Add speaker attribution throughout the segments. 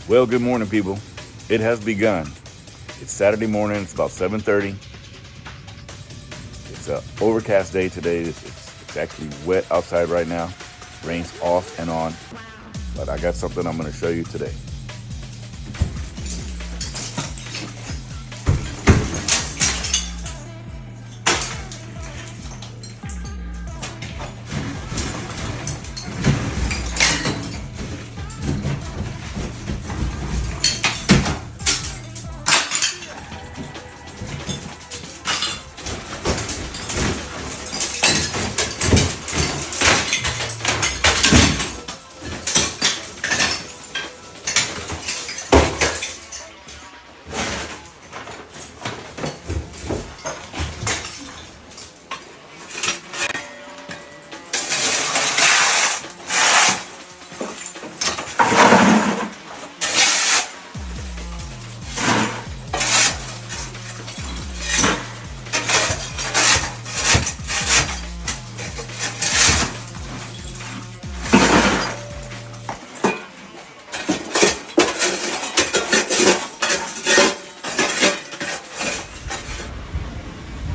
Speaker 1: Well, good morning, people. It has begun. It's Saturday morning. It's about 7:30. It's an overcast day today. It's actually wet outside right now. Rain's off and on. But I got something I'm going to show you today.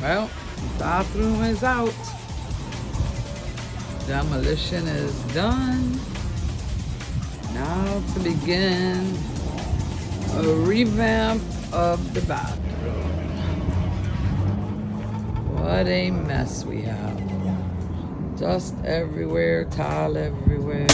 Speaker 2: Well, the bathroom is out. Demolition is done. Now to begin a revamp of the bathroom. What a mess we have. Dust everywhere, tile everywhere.